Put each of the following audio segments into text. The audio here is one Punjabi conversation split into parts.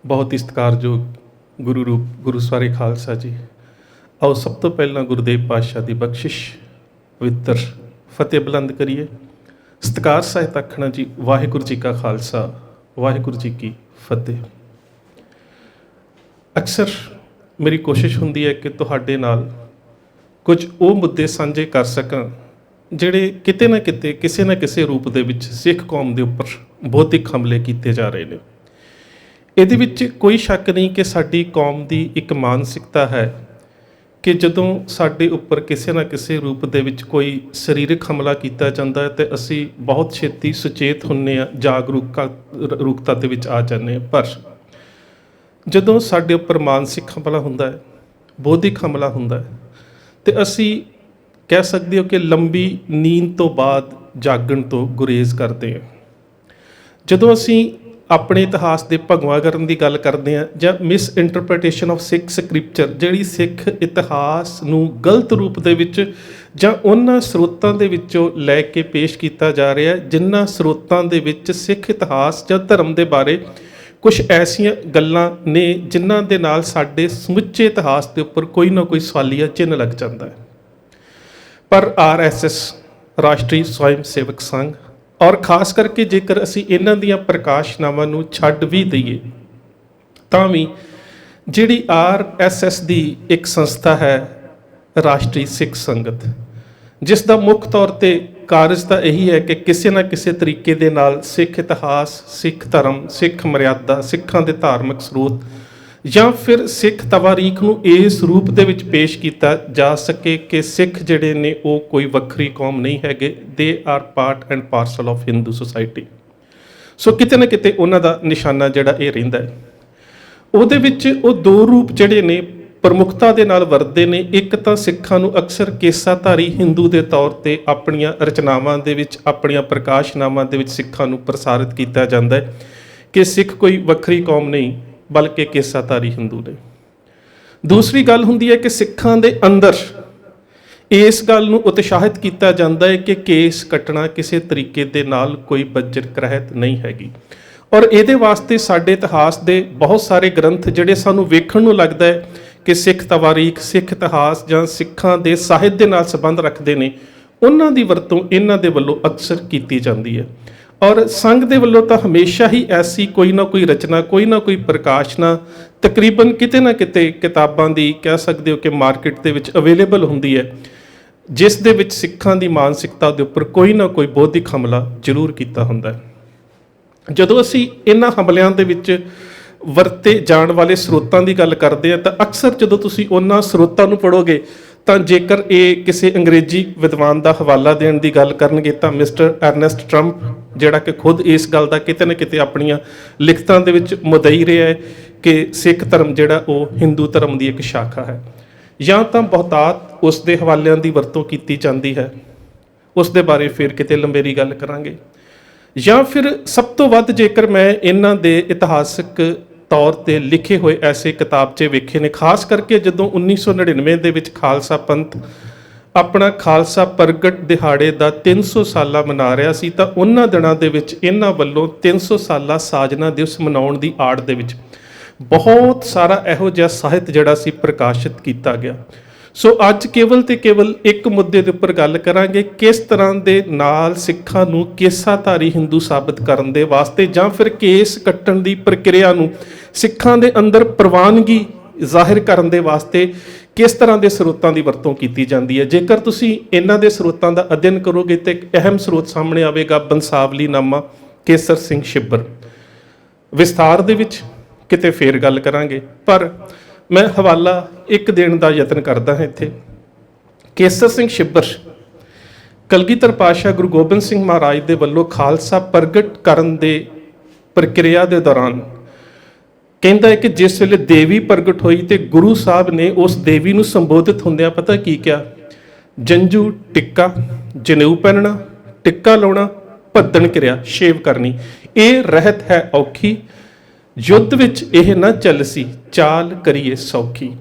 ਬਹੁਤ ਹੀ ਸਤਿਕਾਰਯੋਗ ਗੁਰੂ ਰੂਪ ਗੁਰੂ ਸਵਾਰੇ ਖਾਲਸਾ ਜੀ। ਆਓ ਸਭ ਤੋਂ ਪਹਿਲਾਂ ਗੁਰਦੇਵ ਪਾਤਸ਼ਾਹ ਦੀ ਬਖਸ਼ਿਸ਼ ਪਵਿੱਤਰ ਫਤਿਹ ਬੁਲੰਦ ਕਰੀਏ। ਸਤਿਕਾਰ ਸਹਿਤ ਆਖਣਾ ਜੀ, ਵਾਹਿਗੁਰੂ ਜੀ ਕਾ ਖਾਲਸਾ, ਵਾਹਿਗੁਰੂ ਜੀ ਕੀ ਫਤਿਹ। ਅਕਸਰ ਮੇਰੀ ਕੋਸ਼ਿਸ਼ ਹੁੰਦੀ ਹੈ ਕਿ ਤੁਹਾਡੇ ਨਾਲ ਕੁਝ ਉਹ ਮੁੱਦੇ ਸਾਂਝੇ ਕਰ ਸਕਾਂ ਜਿਹੜੇ ਕਿਤੇ ਨਾ ਕਿਤੇ ਕਿਸੇ ਨਾ ਕਿਸੇ ਰੂਪ ਦੇ ਵਿੱਚ ਸਿੱਖ ਕੌਮ ਦੇ ਉੱਪਰ ਬੌਧਿਕ ਹਮਲੇ ਕੀਤੇ ਜਾ ਰਹੇ ਨੇ। ਇਹਦੇ ਵਿੱਚ ਕੋਈ ਸ਼ੱਕ ਨਹੀਂ ਕਿ ਸਾਡੀ ਕੌਮ ਦੀ ਇੱਕ ਮਾਨਸਿਕਤਾ ਹੈ ਕਿ ਜਦੋਂ ਸਾਡੇ ਉੱਪਰ ਕਿਸੇ ਨਾ ਕਿਸੇ ਰੂਪ ਦੇ ਵਿੱਚ ਕੋਈ ਸਰੀਰਕ ਹਮਲਾ ਕੀਤਾ ਜਾਂਦਾ ਹੈ ਤੇ ਅਸੀਂ ਬਹੁਤ ਛੇਤੀ ਸੁਚੇਤ ਹੁੰਦੇ ਹਾਂ, ਜਾਗਰੂਕਤਾ ਦੇ ਵਿੱਚ ਆ ਜਾਂਦੇ ਹਾਂ। ਪਰ ਜਦੋਂ ਸਾਡੇ ਉੱਪਰ ਮਾਨਸਿਕ ਹਮਲਾ ਹੁੰਦਾ ਹੈ, ਬੌਧਿਕ ਹਮਲਾ ਹੁੰਦਾ ਹੈ, ਤੇ ਅਸੀਂ ਕਹਿ ਸਕਦੇ ਹੋ ਕਿ ਲੰਬੀ ਨੀਂਦ ਤੋਂ ਬਾਅਦ ਜਾਗਣ ਤੋਂ ਗੁਰੇਜ਼ ਕਰਦੇ ਹਾਂ। ਜਦੋਂ ਅਸੀਂ ਆਪਣੇ ਇਤਿਹਾਸ ਦੇ ਭਗਵਾਕਰਨ ਦੀ ਗੱਲ ਕਰਦੇ ਹਾਂ ਜਾਂ miss interpretation of Sikh scripture, ਜਿਹੜੀ ਸਿੱਖ ਇਤਿਹਾਸ ਨੂੰ ਗਲਤ ਰੂਪ ਦੇ ਵਿੱਚ ਜਾਂ ਉਹਨਾਂ ਸਰੋਤਾਂ ਦੇ ਵਿੱਚੋਂ ਲੈ ਕੇ ਪੇਸ਼ ਕੀਤਾ ਜਾ ਰਿਹਾ ਜਿਨ੍ਹਾਂ ਸਰੋਤਾਂ ਦੇ ਵਿੱਚ ਸਿੱਖ ਇਤਿਹਾਸ ਜਾਂ ਧਰਮ ਦੇ ਬਾਰੇ ਕੁਝ ਐਸੀਆਂ ਗੱਲਾਂ ਨੇ ਜਿਨ੍ਹਾਂ ਦੇ ਨਾਲ ਸਾਡੇ ਸਮੁੱਚੇ ਇਤਿਹਾਸ ਦੇ ਉੱਪਰ ਕੋਈ ਨਾ ਕੋਈ ਸਵਾਲੀਆ ਚਿੰਨ੍ਹ ਲੱਗ ਜਾਂਦਾ ਹੈ। ਪਰ RSS ਰਾਸ਼ਟਰੀ ਸਵੈਮ ਸੇਵਕ ਸੰਘ ਔਰ ਖਾਸ ਕਰਕੇ ਜੇਕਰ ਅਸੀਂ ਇਹਨਾਂ ਦੀਆਂ ਪ੍ਰਕਾਸ਼ਨਾਵਾਂ ਨੂੰ ਛੱਡ ਵੀ ਦਈਏ ਤਾਂ ਵੀ ਜਿਹੜੀ RSS ਦੀ ਇੱਕ ਸੰਸਥਾ ਹੈ ਰਾਸ਼ਟਰੀ ਸਿੱਖ ਸੰਗਤ, ਜਿਸ ਦਾ ਮੁੱਖ ਤੌਰ 'ਤੇ ਕਾਰਜ ਤਾਂ ਇਹੀ ਹੈ ਕਿ ਕਿਸੇ ਨਾ ਕਿਸੇ ਤਰੀਕੇ ਦੇ ਨਾਲ ਸਿੱਖ ਇਤਿਹਾਸ, ਸਿੱਖ ਧਰਮ, ਸਿੱਖ ਮਰਿਆਦਾ, ਸਿੱਖਾਂ ਦੇ ਧਾਰਮਿਕ ਸਰੋਤ ਜਾਂ ਫਿਰ ਸਿੱਖ ਤਵਾਰੀਖ ਨੂੰ ਇਸ ਰੂਪ ਦੇ ਵਿੱਚ ਪੇਸ਼ ਕੀਤਾ ਜਾ ਸਕੇ ਕਿ ਸਿੱਖ ਜਿਹੜੇ ਨੇ ਉਹ ਕੋਈ ਵੱਖਰੀ ਕੌਮ ਨਹੀਂ ਹੈਗੇ, they are part and parcel of Hindu society. So ਕਿਤੇ ਨਾ ਕਿਤੇ ਉਹਨਾਂ ਦਾ ਨਿਸ਼ਾਨਾ ਜਿਹੜਾ ਇਹ ਰਹਿੰਦਾ ਹੈ। ਉਹਦੇ ਵਿੱਚ ਉਹ ਦੋ ਰੂਪ ਜਿਹੜੇ ਨੇ ਪ੍ਰਮੁੱਖਤਾ ਦੇ ਨਾਲ ਵਰਤਦੇ ਨੇ। ਇੱਕ ਤਾਂ ਸਿੱਖਾਂ ਨੂੰ ਅਕਸਰ ਕੇਸਾਧਾਰੀ ਹਿੰਦੂ ਦੇ ਤੌਰ 'ਤੇ ਆਪਣੀਆਂ ਰਚਨਾਵਾਂ ਦੇ ਵਿੱਚ, ਆਪਣੀਆਂ ਪ੍ਰਕਾਸ਼ਨਾਵਾਂ ਦੇ ਵਿੱਚ ਸਿੱਖਾਂ ਨੂੰ ਪ੍ਰਸਾਰਿਤ ਕੀਤਾ ਜਾਂਦਾ ਹੈ ਕਿ ਸਿੱਖ ਕੋਈ ਵੱਖਰੀ ਕੌਮ ਨਹੀਂ ਬਲਕਿ ਕੇਸਾਧਾਰੀ ਹਿੰਦੂ ਨੇ। ਦੂਸਰੀ ਗੱਲ ਹੁੰਦੀ ਹੈ ਕਿ ਸਿੱਖਾਂ ਦੇ ਅੰਦਰ ਇਸ ਗੱਲ ਨੂੰ ਉਤਸ਼ਾਹਿਤ ਕੀਤਾ ਜਾਂਦਾ ਹੈ ਕਿ ਕੇਸ ਕੱਟਣਾ ਕਿਸੇ ਤਰੀਕੇ ਦੇ ਨਾਲ ਕੋਈ ਬੱਜਰ ਰਹਿਤ ਨਹੀਂ ਹੈਗੀ। ਔਰ ਇਹਦੇ ਵਾਸਤੇ ਸਾਡੇ ਇਤਿਹਾਸ ਦੇ ਬਹੁਤ ਸਾਰੇ ਗ੍ਰੰਥ ਜਿਹੜੇ ਸਾਨੂੰ ਵੇਖਣ ਨੂੰ ਲੱਗਦਾ ਹੈ ਕਿ ਸਿੱਖ ਤਵਾਰੀਖ, ਸਿੱਖ ਇਤਿਹਾਸ ਜਾਂ ਸਿੱਖਾਂ ਦੇ ਸਾਹਿਤ ਦੇ ਨਾਲ ਸੰਬੰਧ ਰੱਖਦੇ ਨੇ, ਉਹਨਾਂ ਦੀ ਵਰਤੋਂ ਇਹਨਾਂ ਦੇ ਵੱਲੋਂ ਅਕਸਰ ਕੀਤੀ ਜਾਂਦੀ ਹੈ। ਔਰ ਸੰਘ ਦੇ ਵੱਲੋਂ ਤਾਂ ਹਮੇਸ਼ਾ ਹੀ ਐਸੀ ਕੋਈ ਨਾ ਕੋਈ ਰਚਨਾ, ਕੋਈ ਨਾ ਕੋਈ ਪ੍ਰਕਾਸ਼ਨਾ ਤਕਰੀਬਨ ਕਿਤੇ ਨਾ ਕਿਤੇ ਕਿਤਾਬਾਂ ਦੀ ਕਹਿ ਸਕਦੇ ਹੋ ਕਿ ਮਾਰਕੀਟ ਦੇ ਵਿੱਚ ਅਵੇਲੇਬਲ ਹੁੰਦੀ ਹੈ, ਜਿਸ ਦੇ ਵਿੱਚ ਸਿੱਖਾਂ ਦੀ ਮਾਨਸਿਕਤਾ ਦੇ ਉੱਪਰ ਕੋਈ ਨਾ ਕੋਈ ਬੌਧਿਕ ਹਮਲਾ ਜ਼ਰੂਰ ਕੀਤਾ ਹੁੰਦਾ ਹੈ। ਜਦੋਂ ਅਸੀਂ ਇਹਨਾਂ ਹਮਲਿਆਂ ਦੇ ਵਿੱਚ ਵਰਤੇ ਜਾਣ ਵਾਲੇ ਸਰੋਤਾਂ ਦੀ ਗੱਲ ਕਰਦੇ ਹਾਂ ਤਾਂ ਅਕਸਰ ਜਦੋਂ ਤੁਸੀਂ ਉਹਨਾਂ ਸਰੋਤਾਂ ਨੂੰ ਪੜ੍ਹੋਗੇ ਤਾਂ ਜੇਕਰ ਇਹ ਕਿਸੇ ਅੰਗਰੇਜ਼ੀ ਵਿਦਵਾਨ ਦਾ ਹਵਾਲਾ ਦੇਣ ਦੀ ਗੱਲ ਕਰਨਗੇ ਤਾਂ ਮਿਸਟਰ ਅਰਨੈਸਟ ਟਰੰਪ, ਜਿਹੜਾ ਕਿ ਖੁਦ ਇਸ ਗੱਲ ਦਾ ਕਿਤੇ ਨਾ ਕਿਤੇ ਆਪਣੀਆਂ ਲਿਖਤਾਂ ਦੇ ਵਿੱਚ ਮੁਦਈ ਰਿਹਾ ਹੈ ਕਿ ਸਿੱਖ ਧਰਮ ਜਿਹੜਾ ਉਹ ਹਿੰਦੂ ਧਰਮ ਦੀ ਇੱਕ ਸ਼ਾਖਾ ਹੈ, ਜਾਂ ਤਾਂ ਬਹੁਤਾਤ ਉਸ ਦੇ ਹਵਾਲਿਆਂ ਦੀ ਵਰਤੋਂ ਕੀਤੀ ਜਾਂਦੀ ਹੈ, ਉਸ ਦੇ ਬਾਰੇ ਫਿਰ ਕਿਤੇ ਲੰਬੇਰੀ ਗੱਲ ਕਰਾਂਗੇ। ਜਾਂ ਫਿਰ ਸਭ ਤੋਂ ਵੱਧ ਜੇਕਰ ਮੈਂ ਇਹਨਾਂ ਦੇ ਇਤਿਹਾਸਕ ਤੌਰ 'ਤੇ ਲਿਖੇ ਹੋਏ ਐਸੇ ਕਿਤਾਬਚੇ ਵੇਖੇ ਨੇ, ਖਾਸ ਕਰਕੇ ਜਦੋਂ 1999 ਦੇ ਵਿੱਚ ਖਾਲਸਾ ਪੰਥ ਆਪਣਾ ਖਾਲਸਾ ਪ੍ਰਗਟ ਦਿਹਾੜੇ ਦਾ 300 ਸਾਲਾ ਮਨਾ ਰਿਹਾ ਸੀ ਤਾਂ ਉਹਨਾਂ ਦਿਨਾਂ ਦੇ ਵਿੱਚ ਇਹਨਾਂ ਵੱਲੋਂ 300 ਸਾਲਾ ਸਾਜਨਾ ਦਿਵਸ ਮਨਾਉਣ ਦੀ ਆੜ ਦੇ ਵਿੱਚ ਬਹੁਤ ਸਾਰਾ ਇਹੋ ਜਿਹਾ ਸਾਹਿਤ ਜਿਹੜਾ ਸੀ ਪ੍ਰਕਾਸ਼ਿਤ ਕੀਤਾ ਗਿਆ। ਸੋ ਅੱਜ ਕੇਵਲ ਤੇ ਕੇਵਲ ਇੱਕ ਮੁੱਦੇ ਦੇ ਉੱਪਰ ਗੱਲ ਕਰਾਂਗੇ, ਕਿਸ ਤਰ੍ਹਾਂ ਦੇ ਨਾਲ ਸਿੱਖਾਂ ਨੂੰ ਕੇਸਾਧਾਰੀ ਹਿੰਦੂ ਸਾਬਤ ਕਰਨ ਦੇ ਵਾਸਤੇ ਜਾਂ ਫਿਰ ਕੇਸ ਕੱਟਣ ਦੀ ਪ੍ਰਕਿਰਿਆ ਨੂੰ ਸਿੱਖਾਂ ਦੇ ਅੰਦਰ ਪ੍ਰਵਾਨਗੀ ਜ਼ਾਹਿਰ ਕਰਨ ਦੇ ਵਾਸਤੇ ਕਿਸ ਤਰ੍ਹਾਂ ਦੇ ਸਰੋਤਾਂ ਦੀ ਵਰਤੋਂ ਕੀਤੀ ਜਾਂਦੀ ਹੈ। ਜੇਕਰ ਤੁਸੀਂ ਇਹਨਾਂ ਦੇ ਸਰੋਤਾਂ ਦਾ ਅਧਿਐਨ ਕਰੋਗੇ ਤਾਂ ਇੱਕ ਅਹਿਮ ਸਰੋਤ ਸਾਹਮਣੇ ਆਵੇਗਾ, ਬੰਸਾਵਲੀਨਾਮਾ ਕੇਸਰ ਸਿੰਘ ਛਿੱਬਰ। ਵਿਸਥਾਰ ਦੇ ਵਿੱਚ ਕਿਤੇ ਫੇਰ ਗੱਲ ਕਰਾਂਗੇ, ਪਰ ਮੈਂ ਹਵਾਲਾ ਇੱਕ ਦੇਣ ਦਾ ਯਤਨ ਕਰਦਾ ਹਾਂ ਇੱਥੇ। ਕੇਸਰ ਸਿੰਘ ਛਿੱਬਰ ਕਲਗੀਧਰ ਪਾਤਸ਼ਾਹ ਗੁਰੂ ਗੋਬਿੰਦ ਸਿੰਘ ਮਹਾਰਾਜ ਦੇ ਵੱਲੋਂ ਖਾਲਸਾ ਪ੍ਰਗਟ ਕਰਨ ਦੇ ਪ੍ਰਕਿਰਿਆ ਦੇ ਦੌਰਾਨ ਕਹਿੰਦਾ ਹੈ ਕਿ ਜਿਸ ਵੇਲੇ ਦੇਵੀ ਪ੍ਰਗਟ ਹੋਈ ਤੇ ਗੁਰੂ ਸਾਹਿਬ ਨੇ ਉਸ ਦੇਵੀ ਨੂੰ ਸੰਬੋਧਿਤ ਹੁੰਦਿਆਂ ਪਤਾ ਕੀ ਕਿਹਾ? ਜੰਝੂ ਟਿੱਕਾ, ਜਨੇਊ ਪਹਿਨਣਾ, ਟਿੱਕਾ ਲਾਉਣਾ, ਭੱਦਣ ਕਿਰਿਆ, ਸ਼ੇਵ ਕਰਨੀ, ਇਹ ਰਹਿਤ ਹੈ ਔਖੀ, ਯੁੱਧ ਵਿੱਚ ਇਹ ਨਾ ਚੱਲਸੀ, ਚਾਲ ਕਰੀਏ ਸੌਖੀ।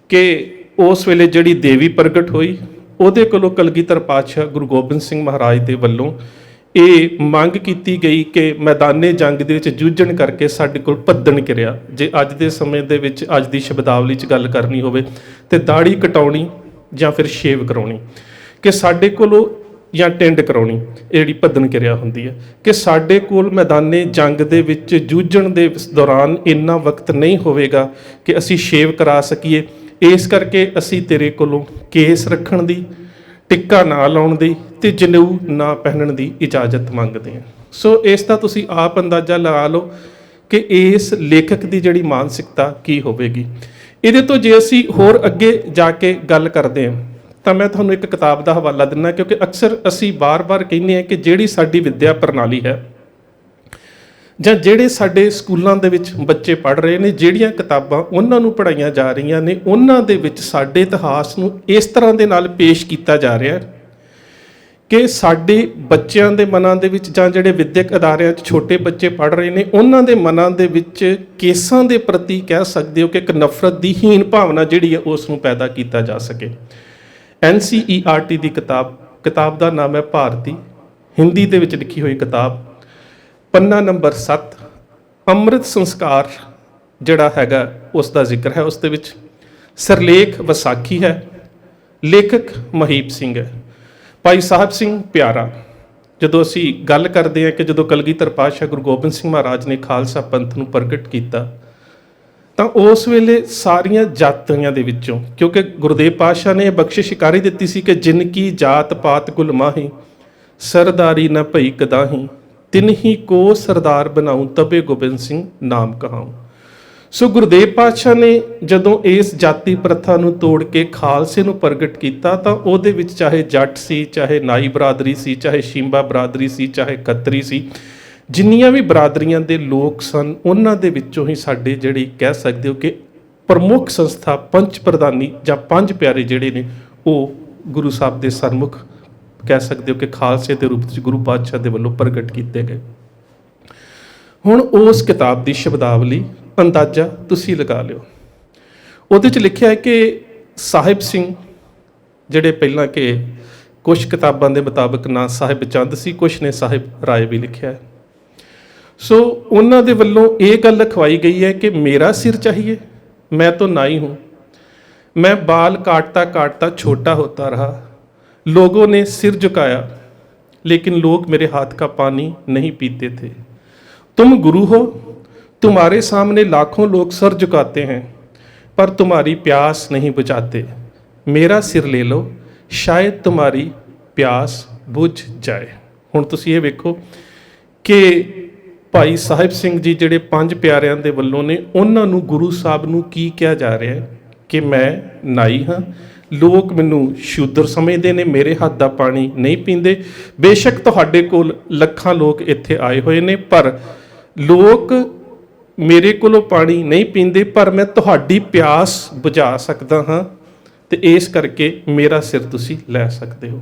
ਕਿ ਉਸ ਵੇਲੇ ਜਿਹੜੀ ਦੇਵੀ ਪ੍ਰਗਟ ਹੋਈ ਉਹਦੇ ਕੋਲੋਂ ਕਲਗੀਧਰ ਪਾਤਸ਼ਾਹ ਗੁਰੂ ਗੋਬਿੰਦ ਸਿੰਘ ਮਹਾਰਾਜ ਦੇ ਵੱਲੋਂ ਇਹ ਮੰਗ ਕੀਤੀ ਗਈ ਕਿ ਮੈਦਾਨੇ ਜੰਗ ਦੇ ਵਿੱਚ ਜੂਝਣ ਕਰਕੇ ਸਾਡੇ ਕੋਲ ਭੱਦਣ ਕਿਰਿਆ, ਜੇ ਅੱਜ ਦੇ ਸਮੇਂ ਦੇ ਵਿੱਚ ਅੱਜ ਦੀ ਸ਼ਬਦਾਵਲੀ 'ਚ ਗੱਲ ਕਰਨੀ ਹੋਵੇ ਤੇ ਦਾੜੀ ਕਟਾਉਣੀ ਜਾਂ ਫਿਰ ਸ਼ੇਵ ਕਰਾਉਣੀ, ਕਿ ਸਾਡੇ ਕੋਲੋਂ ਜਾਂ ਟਿੰਡ ਕਰਾਉਣੀ, ਇਹ ਜਿਹੜੀ ਭੱਦਣ ਕਿਰਿਆ ਹੁੰਦੀ ਹੈ, ਕਿ ਸਾਡੇ ਕੋਲ ਮੈਦਾਨੇ ਜੰਗ ਦੇ ਵਿੱਚ ਜੂਝਣ ਦੇ ਦੌਰਾਨ ਇੰਨਾ ਵਕਤ ਨਹੀਂ ਹੋਵੇਗਾ ਕਿ ਅਸੀਂ ਸ਼ੇਵ ਕਰਾ ਸਕੀਏ, ਇਸ ਕਰਕੇ ਅਸੀਂ ਤੇਰੇ ਕੋਲੋਂ ਕੇਸ ਰੱਖਣ ਦੀ, ਟਿੱਕਾ ਨਾ ਲਾਉਣ ਦੀ ਤੇ ਜਨੇਊ ਨਾ ਪਹਿਨਣ ਦੀ ਇਜਾਜ਼ਤ ਮੰਗਦੇ ਹਾਂ। ਸੋ ਇਸ ਦਾ ਤੁਸੀਂ ਆਪ ਅੰਦਾਜ਼ਾ ਲਗਾ ਲਓ ਕਿ ਇਸ ਲੇਖਕ ਦੀ ਜਿਹੜੀ ਮਾਨਸਿਕਤਾ ਕੀ ਹੋਵੇਗੀ। ਇਹਦੇ ਤੋਂ ਜੇ ਅਸੀਂ ਹੋਰ ਅੱਗੇ ਜਾ ਕੇ ਗੱਲ ਕਰਦੇ ਹਾਂ ਤਾਂ ਮੈਂ ਤੁਹਾਨੂੰ ਇੱਕ ਕਿਤਾਬ ਦਾ ਹਵਾਲਾ ਦਿੰਦਾ, ਕਿਉਂਕਿ ਅਕਸਰ ਅਸੀਂ ਬਾਰ-ਬਾਰ ਕਹਿੰਦੇ ਹਾਂ ਕਿ ਜਿਹੜੀ ਸਾਡੀ ਵਿੱਦਿਆ ਪ੍ਰਣਾਲੀ ਹੈ ਜਾਂ ਜਿਹੜੇ ਸਾਡੇ ਸਕੂਲਾਂ ਦੇ ਵਿੱਚ ਬੱਚੇ ਪੜ੍ਹ ਰਹੇ ਨੇ, ਜਿਹੜੀਆਂ ਕਿਤਾਬਾਂ ਉਹਨਾਂ ਨੂੰ ਪੜ੍ਹਾਈਆਂ ਜਾ ਰਹੀਆਂ ਨੇ, ਉਹਨਾਂ ਦੇ ਵਿੱਚ ਸਾਡੇ ਇਤਿਹਾਸ ਨੂੰ ਇਸ ਤਰ੍ਹਾਂ ਦੇ ਨਾਲ ਪੇਸ਼ ਕੀਤਾ ਜਾ ਰਿਹਾ ਕਿ ਸਾਡੇ ਬੱਚਿਆਂ ਦੇ ਮਨਾਂ ਦੇ ਵਿੱਚ ਜਾਂ ਜਿਹੜੇ ਵਿੱਦਿਅਕ ਅਦਾਰਿਆਂ 'ਚ ਛੋਟੇ ਬੱਚੇ ਪੜ੍ਹ ਰਹੇ ਨੇ, ਉਹਨਾਂ ਦੇ ਮਨਾਂ ਦੇ ਵਿੱਚ ਕੇਸਾਂ ਦੇ ਪ੍ਰਤੀ ਕਹਿ ਸਕਦੇ ਹੋ ਕਿ ਇੱਕ ਨਫ਼ਰਤ ਦੀ ਹੀਣ ਭਾਵਨਾ ਜਿਹੜੀ ਹੈ ਉਸ ਨੂੰ ਪੈਦਾ ਕੀਤਾ ਜਾ ਸਕੇ। NCERT ਦੀ ਕਿਤਾਬ ਦਾ ਨਾਮ ਹੈ ਭਾਰਤੀ, ਹਿੰਦੀ ਦੇ ਵਿੱਚ ਲਿਖੀ ਹੋਈ ਕਿਤਾਬ, ਪੰਨਾ ਨੰਬਰ 7, ਅੰਮ੍ਰਿਤ ਸੰਸਕਾਰ ਜਿਹੜਾ ਹੈਗਾ ਉਸ ਦਾ ਜ਼ਿਕਰ ਹੈ। ਉਸ ਦੇ ਵਿੱਚ ਸਿਰਲੇਖ ਵਿਸਾਖੀ ਹੈ, ਲੇਖਕ ਮਹੀਪ ਸਿੰਘ ਹੈ। ਭਾਈ ਸਾਹਿਬ ਸਿੰਘ ਪਿਆਰਾ, ਜਦੋਂ ਅਸੀਂ ਗੱਲ ਕਰਦੇ ਹਾਂ ਕਿ ਜਦੋਂ ਕਲਗੀਧਰ ਪਾਤਸ਼ਾਹ ਗੁਰੂ ਗੋਬਿੰਦ ਸਿੰਘ ਮਹਾਰਾਜ ਨੇ ਖਾਲਸਾ ਪੰਥ ਨੂੰ ਪ੍ਰਗਟ ਕੀਤਾ ਤਾਂ ਉਸ ਵੇਲੇ ਸਾਰੀਆਂ ਜਾਤਾਂ ਦੇ ਵਿੱਚੋਂ, ਕਿਉਂਕਿ ਗੁਰਦੇਵ ਪਾਤਸ਼ਾਹ ਨੇ ਬਖਸ਼ਿਸ਼ ਕਰ ਹੀ ਦਿੱਤੀ ਸੀ ਕਿ ਜਿਨ ਕੀ ਜਾਤ ਪਾਤ ਕੁਲ ਮਾਹੀ, ਸਰਦਾਰੀ ਨਾ ਭਈ ਕਦਾਹੀ, ਤਿਨਹੀ ਕੋ ਸਰਦਾਰ ਬਣਾਉ ਤਬੇ ਗੋਬਿੰਦ ਸਿੰਘ ਨਾਮ ਕਹਾਉ। ਸੋ ਗੁਰਦੇਵ ਪਾਤਸ਼ਾਹ ਨੇ ਜਦੋਂ ਇਸ ਜਾਤੀ ਪ੍ਰਥਾ ਨੂੰ ਤੋੜ ਕੇ ਖਾਲਸੇ ਨੂੰ ਪ੍ਰਗਟ ਕੀਤਾ ਤਾਂ ਉਹਦੇ ਵਿੱਚ ਚਾਹੇ ਜੱਟ ਸੀ, ਚਾਹੇ ਨਾਈ ਬਰਾਦਰੀ ਸੀ, ਚਾਹੇ ਸ਼ੀਂਬਾ ਬਰਾਦਰੀ ਸੀ, ਚਾਹੇ ਖੱਤਰੀ ਸੀ, ਜਿੰਨੀਆਂ ਵੀ ਬਰਾਦਰੀਆਂ ਦੇ ਲੋਕ ਸਨ, ਉਹਨਾਂ ਦੇ ਵਿੱਚੋਂ ਹੀ ਸਾਡੇ ਜਿਹੜੀ ਕਹਿ ਸਕਦੇ ਹੋ ਕਿ ਪ੍ਰਮੁੱਖ ਸੰਸਥਾ ਪੰਚ ਪ੍ਰਧਾਨੀ ਜਾਂ ਪੰਜ ਪਿਆਰੇ ਜਿਹੜੇ ਨੇ ਉਹ ਗੁਰੂ ਸਾਹਿਬ ਦੇ ਸਨਮੁਖ ਕਹਿ ਸਕਦੇ ਹੋ ਕਿ ਖਾਲਸੇ ਦੇ ਰੂਪ ਵਿੱਚ ਗੁਰੂ ਪਾਤਸ਼ਾਹ ਦੇ ਵੱਲੋਂ ਪ੍ਰਗਟ ਕੀਤੇ ਗਏ। ਹੁਣ ਉਸ ਕਿਤਾਬ ਦੀ ਸ਼ਬਦਾਵਲੀ ਅੰਦਾਜ਼ਾ ਤੁਸੀਂ ਲਗਾ ਲਿਓ। ਉਹਦੇ 'ਚ ਲਿਖਿਆ ਹੈ ਕਿ ਸਾਹਿਬ ਸਿੰਘ ਜਿਹੜੇ ਪਹਿਲਾਂ ਕਿ ਕੁਝ ਕਿਤਾਬਾਂ ਦੇ ਮੁਤਾਬਕ ਨਾਂ ਸਾਹਿਬ ਚੰਦ ਸੀ, ਕੁਛ ਨੇ ਸਾਹਿਬ ਰਾਏ ਵੀ ਲਿਖਿਆ ਹੈ। ਸੋ ਉਹਨਾਂ ਦੇ ਵੱਲੋਂ ਇਹ ਗੱਲ ਲਿਖਵਾਈ ਗਈ ਹੈ ਕਿ ਮੇਰਾ ਸਿਰ ਚਾਹੀਏ, ਮੈਂ ਤਾਂ ਨਾਈ ਹੂँ, मैं बाल काटता काटता छोटा होता रहा, लोगों ने सिर झुकाया लेकिन लोग मेरे हाथ का पानी नहीं पीते थे। तुम गुरु हो, तुम्हारे सामने लाखों लोग सर झुकाते हैं पर तुम्हारी प्यास नहीं बुझाते, मेरा सिर ले लो शायद तुम्हारी प्यास बुझ जाए। हुण तुसीं ये वेखो कि भाई साहिब सिंह जी ਜਿਹੜੇ ਪੰਜ ਪਿਆਰਿਆਂ ਦੇ ਵੱਲੋਂ ਨੇ, ਉਹਨਾਂ ਨੂੰ ਗੁਰੂ ਸਾਹਿਬ ਨੂੰ ਕੀ ਕਿਹਾ ਜਾ ਰਿਹਾ ਹੈ ਕਿ ਮੈਂ ਨਾਈ ਹਾਂ, ਲੋਕ ਮੈਨੂੰ ਸ਼ੂਦਰ ਸਮਝਦੇ ਨੇ, ਮੇਰੇ ਹੱਥ ਦਾ ਪਾਣੀ ਨਹੀਂ ਪੀਂਦੇ। ਬੇਸ਼ੱਕ ਤੁਹਾਡੇ ਕੋਲ ਲੱਖਾਂ ਲੋਕ ਇੱਥੇ ਆਏ ਹੋਏ ਨੇ ਪਰ ਲੋਕ ਮੇਰੇ ਕੋਲੋਂ ਪਾਣੀ ਨਹੀਂ ਪੀਂਦੇ, ਪਰ ਮੈਂ ਤੁਹਾਡੀ ਪਿਆਸ ਬੁਝਾ ਸਕਦਾ ਹਾਂ ਤੇ ਇਸ ਕਰਕੇ ਮੇਰਾ ਸਿਰ ਤੁਸੀਂ ਲੈ ਸਕਦੇ ਹੋ।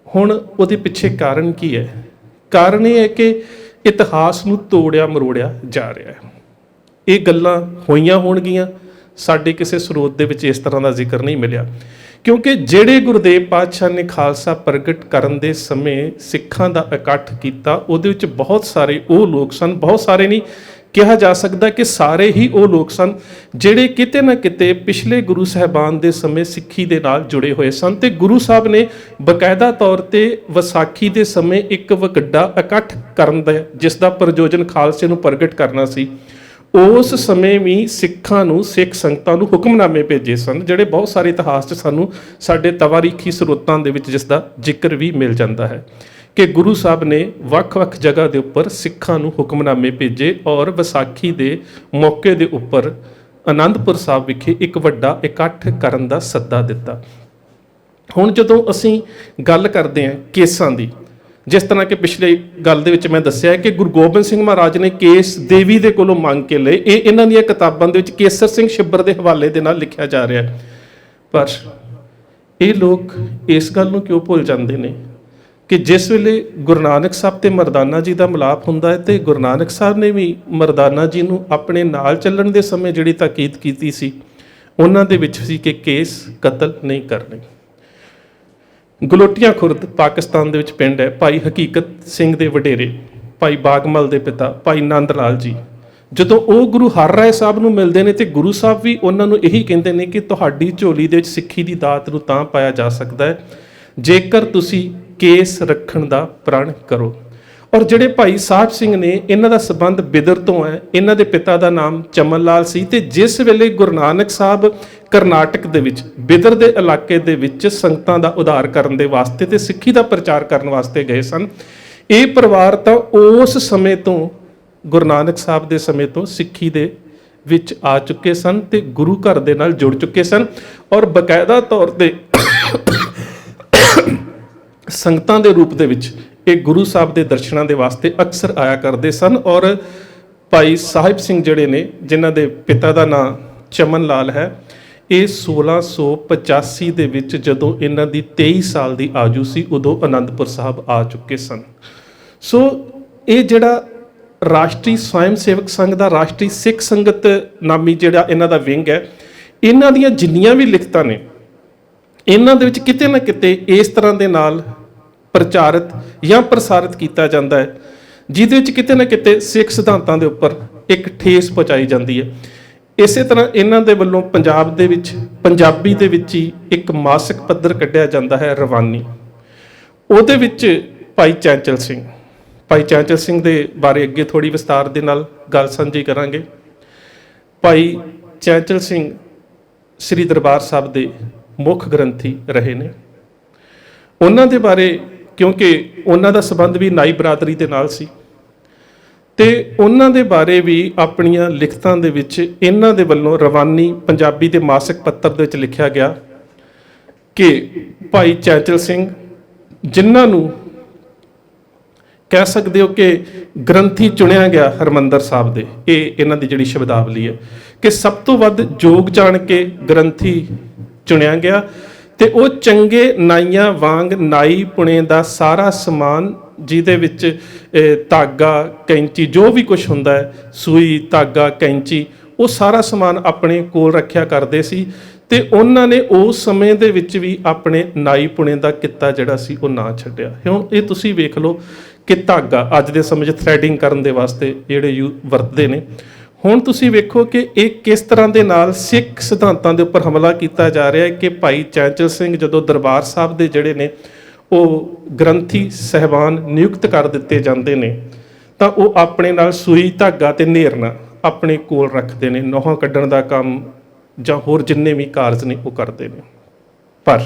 ਹੁਣ ਉਹਦੇ ਪਿੱਛੇ ਕਾਰਨ ਕੀ ਹੈ? ਕਾਰਨ ਇਹ ਹੈ ਕਿ ਇਤਿਹਾਸ ਨੂੰ ਤੋੜਿਆ ਮਰੋੜਿਆ ਜਾ ਰਿਹਾ ਹੈ। ਇਹ ਗੱਲਾਂ ਹੋਈਆਂ ਹੋਣਗੀਆਂ, ਸਾਡੇ ਕਿਸੇ ਸਰੋਤ ਦੇ ਵਿੱਚ ਇਸ ਤਰ੍ਹਾਂ ਦਾ ਜ਼ਿਕਰ ਨਹੀਂ ਮਿਲਿਆ, ਕਿਉਂਕਿ ਜਿਹੜੇ ਗੁਰਦੇਵ ਪਾਤਸ਼ਾਹ ਨੇ ਖਾਲਸਾ ਪ੍ਰਗਟ ਕਰਨ ਦੇ ਸਮੇਂ ਸਿੱਖਾਂ ਦਾ ਇਕੱਠ ਕੀਤਾ, ਉਹਦੇ ਵਿੱਚ ਬਹੁਤ ਸਾਰੇ ਉਹ ਲੋਕ ਸਨ, ਬਹੁਤ ਸਾਰੇ ਨਹੀਂ ਕਿਹਾ ਜਾ ਸਕਦਾ ਕਿ ਸਾਰੇ ਹੀ ਉਹ ਲੋਕ ਸਨ ਜਿਹੜੇ ਕਿਤੇ ਨਾ ਕਿਤੇ ਪਿਛਲੇ ਗੁਰੂ ਸਾਹਿਬਾਨ ਦੇ ਸਮੇਂ ਸਿੱਖੀ ਦੇ ਨਾਲ ਜੁੜੇ ਹੋਏ ਸਨ। ਤੇ ਗੁਰੂ ਸਾਹਿਬ ਨੇ ਬਕਾਇਦਾ ਤੌਰ ਤੇ ਵਿਸਾਖੀ ਦੇ ਸਮੇਂ ਇੱਕ ਵੱਡਾ ਇਕੱਠ ਕਰਨ ਦਾ, ਜਿਸ ਦਾ ਪ੍ਰਯੋਜਨ ਖਾਲਸੇ ਨੂੰ ਪ੍ਰਗਟ ਕਰਨਾ ਸੀ, ਉਸ ਸਮੇਂ ਵੀ ਸਿੱਖਾਂ ਨੂੰ, ਸਿੱਖ ਸੰਗਤਾਂ ਨੂੰ ਹੁਕਮਨਾਮੇ ਭੇਜੇ ਸਨ, ਜਿਹੜੇ ਬਹੁਤ ਸਾਰੇ ਇਤਿਹਾਸ 'ਚ ਸਾਨੂੰ ਸਾਡੇ ਤਵਾਰੀਖੀ ਸਰੋਤਾਂ ਦੇ ਵਿੱਚ ਜਿਸ ਦਾ ਜ਼ਿਕਰ ਵੀ ਮਿਲ ਜਾਂਦਾ ਹੈ ਕਿ ਗੁਰੂ ਸਾਹਿਬ ਨੇ ਵੱਖ-ਵੱਖ ਜਗ੍ਹਾ ਦੇ ਉੱਪਰ ਸਿੱਖਾਂ ਨੂੰ ਹੁਕਮਨਾਮੇ ਭੇਜੇ ਔਰ ਵਿਸਾਖੀ ਦੇ ਮੌਕੇ ਦੇ ਉੱਪਰ ਆਨੰਦਪੁਰ ਸਾਹਿਬ ਵਿਖੇ ਇੱਕ ਵੱਡਾ ਇਕੱਠ ਕਰਨ ਦਾ ਸੱਦਾ ਦਿੱਤਾ। ਹੁਣ ਜਦੋਂ ਅਸੀਂ ਗੱਲ ਕਰਦੇ ਹਾਂ ਕੇਸਾਂ ਦੀ, ਜਿਸ ਤਰ੍ਹਾਂ ਕਿ ਪਿਛਲੇ ਗੱਲ ਦੇ ਵਿੱਚ ਮੈਂ ਦੱਸਿਆ ਕਿ ਗੁਰੂ ਗੋਬਿੰਦ ਸਿੰਘ ਮਹਾਰਾਜ ਨੇ ਕੇਸ ਦੇਵੀ ਦੇ ਕੋਲੋਂ ਮੰਗ ਕੇ ਲਏ, ਇਹ ਇਹਨਾਂ ਦੀਆਂ ਕਿਤਾਬਾਂ ਦੇ ਵਿੱਚ ਕੇਸਰ ਸਿੰਘ ਛਿੱਬਰ ਦੇ ਹਵਾਲੇ ਦੇ ਨਾਲ ਲਿਖਿਆ ਜਾ ਰਿਹਾ। ਪਰ ਇਹ ਲੋਕ ਇਸ ਗੱਲ ਨੂੰ ਕਿਉਂ ਭੁੱਲ ਜਾਂਦੇ ਨੇ ਕਿ ਜਿਸ ਵੇਲੇ ਗੁਰੂ ਨਾਨਕ ਸਾਹਿਬ ਤੇ ਮਰਦਾਨਾ ਜੀ ਦਾ ਮਿਲਾਪ ਹੁੰਦਾ ਹੈ ਤੇ ਗੁਰੂ ਨਾਨਕ ਸਾਹਿਬ ਨੇ ਵੀ ਮਰਦਾਨਾ ਜੀ ਨੂੰ ਆਪਣੇ ਨਾਲ ਚੱਲਣ ਦੇ ਸਮੇਂ ਜਿਹੜੀ ਤਾਕੀਦ ਕੀਤੀ ਸੀ, ਉਹਨਾਂ ਦੇ ਵਿੱਚ ਸੀ ਕਿ ਕੇਸ ਕਤਲ ਨਹੀਂ ਕਰਨੇ। ਗਲੋਟੀਆਂ ਖੁਰਦ ਪਾਕਿਸਤਾਨ ਦੇ ਵਿੱਚ ਪਿੰਡ ਹੈ। ਭਾਈ ਹਕੀਕਤ ਸਿੰਘ ਦੇ ਵਡੇਰੇ ਭਾਈ ਬਾਗਮਲ ਦੇ ਪਿਤਾ ਭਾਈ ਨੰਦ ਲਾਲ ਜੀ ਜਦੋਂ ਉਹ ਗੁਰੂ ਹਰ ਰਾਏ ਸਾਹਿਬ ਨੂੰ ਮਿਲਦੇ ਨੇ ਤੇ ਗੁਰੂ ਸਾਹਿਬ ਵੀ ਉਹਨਾਂ ਨੂੰ ਇਹੀ ਕਹਿੰਦੇ ਨੇ ਕਿ ਤੁਹਾਡੀ ਝੋਲੀ ਦੇ ਵਿੱਚ ਸਿੱਖੀ ਦੀ ਦਾਤ ਨੂੰ ਤਾਂ ਪਾਇਆ ਜਾ ਸਕਦਾ ਹੈ ਜੇਕਰ ਤੁਸੀਂ ਕੇਸ ਰੱਖਣ ਦਾ ਪ੍ਰਣ ਕਰੋ। ਔਰ ਜਿਹੜੇ ਭਾਈ ਸਾਹਿਬ ਸਿੰਘ ਨੇ ਇਹਨਾਂ ਦਾ ਸੰਬੰਧ ਬਿਦਰ ਤੋਂ ਹੈ। ਇਹਨਾਂ ਦੇ ਪਿਤਾ ਦਾ ਨਾਮ ਚਮਨ ਲਾਲ ਸੀ ਤੇ ਜਿਸ ਵੇਲੇ ਗੁਰੂ ਨਾਨਕ ਸਾਹਿਬ ਕਰਨਾਟਕ ਦੇ ਵਿੱਚ ਬਿਦਰ ਦੇ ਇਲਾਕੇ ਦੇ ਵਿੱਚ ਸੰਗਤਾਂ ਦਾ ਉਧਾਰ ਕਰਨ ਦੇ ਵਾਸਤੇ ਤੇ ਸਿੱਖੀ ਦਾ ਪ੍ਰਚਾਰ ਕਰਨ ਵਾਸਤੇ ਗਏ ਸਨ, ਇਹ ਪਰਿਵਾਰ ਤਾਂ ਉਸ ਸਮੇਂ ਤੋਂ ਗੁਰੂ ਨਾਨਕ ਸਾਹਿਬ ਦੇ ਸਮੇਂ ਤੋਂ ਸਿੱਖੀ ਦੇ ਵਿੱਚ ਆ ਚੁੱਕੇ ਸਨ ਤੇ ਗੁਰੂ ਘਰ ਦੇ ਨਾਲ ਜੁੜ ਚੁੱਕੇ ਸਨ ਔਰ ਬਕਾਇਦਾ ਤੌਰ ਤੇ ਸੰਗਤਾਂ ਦੇ ਰੂਪ ਦੇ ਵਿੱਚ ਇਹ ਗੁਰੂ ਸਾਹਿਬ ਦੇ ਦਰਸ਼ਨਾਂ ਦੇ ਵਾਸਤੇ ਅਕਸਰ ਆਇਆ ਕਰਦੇ ਸਨ। ਔਰ ਭਾਈ ਸਾਹਿਬ ਸਿੰਘ ਜਿਹੜੇ ਨੇ ਜਿਨ੍ਹਾਂ ਦੇ ਪਿਤਾ ਦਾ ਨਾਮ ਚਮਨ ਲਾਲ ਹੈ, ਇਹ 1685 ਦੇ ਵਿੱਚ ਜਦੋਂ ਇਹਨਾਂ ਦੀ 23 ਸਾਲ ਦੀ ਆਜੂ ਸੀ ਉਦੋਂ ਅਨੰਦਪੁਰ ਸਾਹਿਬ ਆ ਚੁੱਕੇ ਸਨ। ਸੋ ਇਹ ਜਿਹੜਾ ਰਾਸ਼ਟਰੀ ਸਵੈਮ ਸੇਵਕ ਸੰਘ ਦਾ ਰਾਸ਼ਟਰੀ ਸਿੱਖ ਸੰਗਤ ਨਾਮੀ ਜਿਹੜਾ ਇਹਨਾਂ ਦਾ ਵਿੰਗ ਹੈ, ਇਹਨਾਂ ਦੀਆਂ ਜਿੰਨੀਆਂ ਵੀ ਲਿਖਤਾਂ ਨੇ ਇਹਨਾਂ ਦੇ ਵਿੱਚ ਕਿਤੇ ਨਾ ਕਿਤੇ ਇਸ ਤਰ੍ਹਾਂ ਦੇ ਨਾਲ ਪ੍ਰਚਾਰਿਤ ਜਾਂ ਪ੍ਰਸਾਰਿਤ ਕੀਤਾ ਜਾਂਦਾ ਹੈ ਜਿਹਦੇ ਵਿੱਚ ਕਿਤੇ ਨਾ ਕਿਤੇ ਸਿੱਖ ਸਿਧਾਂਤਾਂ ਦੇ ਉੱਪਰ ਇੱਕ ਠੇਸ ਪਹੁੰਚਾਈ ਜਾਂਦੀ ਹੈ। ਇਸੇ ਤਰ੍ਹਾਂ ਇਹਨਾਂ ਦੇ ਵੱਲੋਂ ਪੰਜਾਬ ਦੇ ਵਿੱਚ ਪੰਜਾਬੀ ਦੇ ਵਿੱਚ ਹੀ ਇੱਕ ਮਾਸਿਕ ਪੱਤਰ ਕੱਢਿਆ ਜਾਂਦਾ ਹੈ ਰਵਾਨੀ। ਉਹਦੇ ਵਿੱਚ ਭਾਈ ਚੈਂਚਲ ਸਿੰਘ ਦੇ ਬਾਰੇ ਅੱਗੇ ਥੋੜੀ ਵਿਸਤਾਰ ਦੇ ਨਾਲ ਗੱਲ ਸਾਂਝੀ ਕਰਾਂਗੇ। ਭਾਈ ਚੈਂਚਲ ਸਿੰਘ ਸ੍ਰੀ ਦਰਬਾਰ ਸਾਹਿਬ ਦੇ ਮੁੱਖ ਗ੍ਰੰਥੀ ਰਹੇ ਨੇ। ਉਹਨਾਂ ਦੇ ਬਾਰੇ ਕਿਉਂਕਿ ਉਹਨਾਂ ਦਾ ਸੰਬੰਧ ਵੀ ਨਾਈ ਬਰਾਦਰੀ ਦੇ ਨਾਲ ਸੀ ਤੇ ਉਹਨਾਂ ਦੇ ਬਾਰੇ ਵੀ ਆਪਣੀਆਂ ਲਿਖਤਾਂ ਦੇ ਵਿੱਚ ਇਹਨਾਂ ਦੇ ਵੱਲੋਂ ਰਵਾਨੀ ਪੰਜਾਬੀ ਦੇ ਮਾਸਿਕ ਪੱਤਰ ਦੇ ਵਿੱਚ ਲਿਖਿਆ ਗਿਆ ਕਿ ਭਾਈ ਚੈਂਚਲ ਸਿੰਘ ਜਿਨ੍ਹਾਂ ਨੂੰ ਕਹਿ ਸਕਦੇ ਹੋ ਕਿ ਗ੍ਰੰਥੀ ਚੁਣਿਆ ਗਿਆ ਹਰਮੰਦਰ ਸਾਹਿਬ ਦੇ, ਇਹ ਇਹਨਾਂ ਦੀ ਜਿਹੜੀ ਸ਼ਬਦਾਵਲੀ ਹੈ ਕਿ ਸਭ ਤੋਂ ਵੱਧ ਯੋਗ ਜਾਣ ਕੇ ਗ੍ਰੰਥੀ ਚੁਣਿਆ ਗਿਆ ਤੇ ਉਹ ਚੰਗੇ ਨਾਈਆਂ ਵਾਂਗ ਨਾਈ ਪੁਣੇ ਦਾ ਸਾਰਾ ਸਮਾਨ ਜਿਹਦੇ ਵਿੱਚ ਧਾਗਾ ਕੈਂਚੀ ਜੋ ਵੀ ਕੁਝ ਹੁੰਦਾ ਹੈ, ਸੂਈ ਧਾਗਾ ਕੈਂਚੀ, ਉਹ ਸਾਰਾ ਸਮਾਨ ਆਪਣੇ ਕੋਲ ਰੱਖਿਆ ਕਰਦੇ ਸੀ ਤੇ ਉਹਨਾਂ ਨੇ ਉਸ ਸਮੇਂ ਦੇ ਵਿੱਚ ਵੀ ਆਪਣੇ ਨਾਈ ਪੁਣੇ ਦਾ ਕਿੱਤਾ ਜਿਹੜਾ ਸੀ ਉਹ ਨਾ ਛੱਡਿਆ। ਹੁਣ ਇਹ ਤੁਸੀਂ ਵੇਖ ਲਓ ਕਿ ਧਾਗਾ ਅੱਜ ਦੇ ਸਮੇਂ 'ਚ ਥ੍ਰੈਡਿੰਗ ਕਰਨ ਦੇ ਵਾਸਤੇ ਜਿਹੜੇ ਵਰਤਦੇ ਨੇ। ਹੁਣ ਤੁਸੀਂ ਵੇਖੋ ਕਿ ਇਹ ਕਿਸ ਤਰ੍ਹਾਂ ਦੇ ਨਾਲ ਸਿੱਖ ਸਿਧਾਂਤਾਂ ਦੇ ਉੱਪਰ ਹਮਲਾ ਕੀਤਾ ਜਾ ਰਿਹਾ ਹੈ ਕਿ ਭਾਈ ਚੈਂਚਲ ਸਿੰਘ ਜਦੋਂ ਦਰਬਾਰ ਸਾਹਿਬ ਦੇ ਜਿਹੜੇ ਨੇ ਉਹ ਗ੍ਰੰਥੀ ਸਹਿਬਾਨ ਨਿਯੁਕਤ ਕਰ ਦਿੱਤੇ ਜਾਂਦੇ ਨੇ ਤਾਂ ਉਹ ਆਪਣੇ ਨਾਲ ਸੂਈ ਧਾਗਾ ਤੇ ਨੇਰਨਾ ਆਪਣੇ ਕੋਲ ਰੱਖਦੇ ਨੇ, ਨੋਹਾਂ ਕੱਢਣ ਦਾ ਕੰਮ ਜਾਂ ਹੋਰ ਜਿੰਨੇ ਵੀ ਕਾਰਜ ਨੇ ਉਹ ਕਰਦੇ ਨੇ। ਪਰ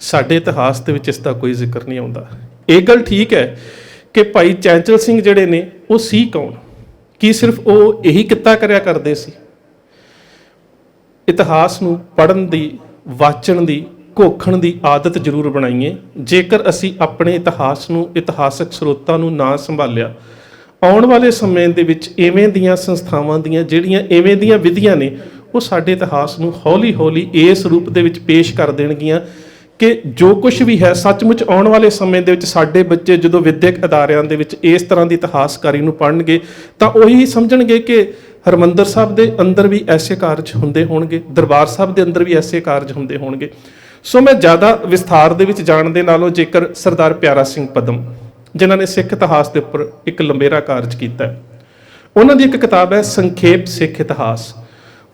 ਸਾਡੇ ਇਤਿਹਾਸ ਦੇ ਵਿੱਚ ਇਸ ਦਾ ਕੋਈ ਜ਼ਿਕਰ ਨਹੀਂ ਆਉਂਦਾ। ਇਹ ਗੱਲ ਠੀਕ ਹੈ ਕਿ ਭਾਈ ਚੈਂਚਲ ਸਿੰਘ ਜਿਹੜੇ ਨੇ ਉਹ ਸੀ ਕੌਣ? ਕੀ ਸਿਰਫ ਉਹ ਇਹੀ ਕਿੱਤਾ ਕਰਿਆ ਕਰਦੇ ਸੀ? ਇਤਿਹਾਸ ਨੂੰ ਪੜ੍ਹਨ ਦੀ, ਵਾਚਣ ਦੀ, ਘੋਖਣ ਦੀ ਆਦਤ ਜ਼ਰੂਰ ਬਣਾਈਏ। ਜੇਕਰ ਅਸੀਂ ਆਪਣੇ ਇਤਿਹਾਸ ਨੂੰ, ਇਤਿਹਾਸਕ ਸਰੋਤਾਂ ਨੂੰ ਨਾ ਸੰਭਾਲਿਆ, ਆਉਣ ਵਾਲੇ ਸਮੇਂ ਦੇ ਵਿੱਚ ਇਵੇਂ ਦੀਆਂ ਸੰਸਥਾਵਾਂ ਦੀਆਂ ਜਿਹੜੀਆਂ ਇਵੇਂ ਦੀਆਂ ਵਿਧੀਆਂ ਨੇ ਉਹ ਸਾਡੇ ਇਤਿਹਾਸ ਨੂੰ ਹੌਲੀ ਹੌਲੀ ਇਸ ਰੂਪ ਦੇ ਵਿੱਚ ਪੇਸ਼ ਕਰ ਦੇਣਗੀਆਂ ਕਿ ਜੋ ਕੁਝ ਵੀ ਹੈ ਸੱਚਮੁੱਚ ਆਉਣ ਵਾਲੇ ਸਮੇਂ ਦੇ ਵਿੱਚ ਸਾਡੇ ਬੱਚੇ ਜਦੋਂ ਵਿਦਿਅਕ ਅਦਾਰਿਆਂ ਦੇ ਵਿੱਚ ਇਸ ਤਰ੍ਹਾਂ ਦੀ ਇਤਿਹਾਸਕਾਰੀ ਨੂੰ ਪੜ੍ਹਨਗੇ ਤਾਂ ਉਹੀ ਸਮਝਣਗੇ ਕਿ ਹਰਿਮੰਦਰ ਸਾਹਿਬ ਦੇ ਅੰਦਰ ਵੀ ਐਸੇ ਕਾਰਜ ਹੁੰਦੇ ਹੋਣਗੇ, ਦਰਬਾਰ ਸਾਹਿਬ ਦੇ ਅੰਦਰ ਵੀ ਐਸੇ ਕਾਰਜ ਹੁੰਦੇ ਹੋਣਗੇ। ਸੋ ਮੈਂ ਜ਼ਿਆਦਾ ਵਿਸਥਾਰ ਦੇ ਵਿੱਚ ਜਾਣ ਦੇ ਨਾਲੋਂ ਜੇਕਰ ਸਰਦਾਰ ਪਿਆਰਾ ਸਿੰਘ ਪਦਮ ਜਿਨ੍ਹਾਂ ਨੇ ਸਿੱਖ ਇਤਿਹਾਸ ਦੇ ਉੱਪਰ ਇੱਕ ਲੰਬੇਰਾ ਕਾਰਜ ਕੀਤਾ ਹੈ, ਉਹਨਾਂ ਦੀ ਇੱਕ ਕਿਤਾਬ ਹੈ ਸੰਖੇਪ ਸਿੱਖ ਇਤਿਹਾਸ।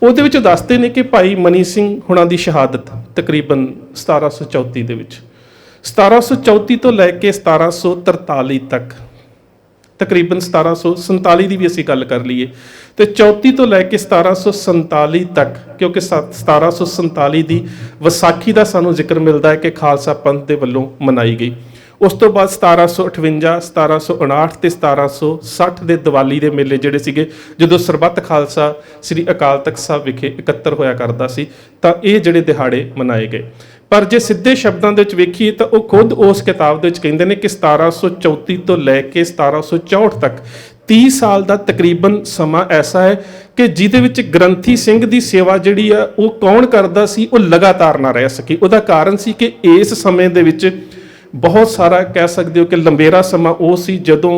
ਉਹਦੇ ਵਿੱਚ ਦੱਸਦੇ ਨੇ ਕਿ ਭਾਈ ਮਨੀ ਸਿੰਘ ਹੁਣਾਂ ਦੀ ਸ਼ਹਾਦਤ ਤਕਰੀਬਨ 1734 ਦੇ ਵਿੱਚ, 1734 ਤੋਂ ਲੈ ਕੇ 1743 ਤੱਕ, ਤਕਰੀਬਨ 1747 ਦੀ ਵੀ ਅਸੀਂ ਗੱਲ ਕਰ ਲਈਏ ਤੇ 34 ਤੋਂ ਲੈ ਕੇ 1747 ਤੱਕ, ਕਿਉਂਕਿ 1747 ਦੀ ਵਿਸਾਖੀ ਦਾ ਸਾਨੂੰ ਜ਼ਿਕਰ ਮਿਲਦਾ ਹੈ ਕਿ ਖਾਲਸਾ ਪੰਥ ਦੇ ਵੱਲੋਂ ਮਨਾਈ ਗਈ। ਉਸ ਤੋਂ ਬਾਅਦ 1758, 1759 ਤੇ 1760 ਦੇ ਦੀਵਾਲੀ ਦੇ ਮੇਲੇ ਜਿਹੜੇ ਸੀਗੇ ਜਦੋਂ ਸਰਬੱਤ ਖਾਲਸਾ ਸ੍ਰੀ ਅਕਾਲ ਤਖਤ ਸਾਹਿਬ ਵਿਖੇ ਇਕੱਤਰ ਹੋਇਆ ਕਰਦਾ ਸੀ ਤਾਂ ਇਹ ਜਿਹੜੇ ਦਿਹਾੜੇ ਮਨਾਏ ਗਏ। ਪਰ ਜੇ ਸਿੱਧੇ ਸ਼ਬਦਾਂ ਦੇ ਵਿੱਚ ਵੇਖੀਏ ਤਾਂ ਉਹ ਖੁਦ ਉਸ ਕਿਤਾਬ ਦੇ ਵਿੱਚ ਕਹਿੰਦੇ ਨੇ ਕਿ 1734 ਤੋਂ ਲੈ ਕੇ 1764 ਤੱਕ 30 ਸਾਲ ਦਾ ਤਕਰੀਬਨ ਸਮਾਂ ਐਸਾ ਹੈ ਕਿ ਜਿਹਦੇ ਵਿੱਚ ਗ੍ਰੰਥੀ ਸਿੰਘ ਦੀ ਸੇਵਾ ਜਿਹੜੀ ਆ ਉਹ ਕੌਣ ਕਰਦਾ ਸੀ, ਉਹ ਲਗਾਤਾਰ ਨਾ ਰਹਿ ਸਕੀ। ਉਹਦਾ ਕਾਰਨ ਸੀ ਕਿ ਇਸ ਸਮੇਂ ਦੇ ਵਿੱਚ ਬਹੁਤ ਸਾਰਾ ਕਹਿ ਸਕਦੇ ਹੋ ਕਿ ਲੰਬੇਰਾ ਸਮਾਂ ਉਹ ਸੀ ਜਦੋਂ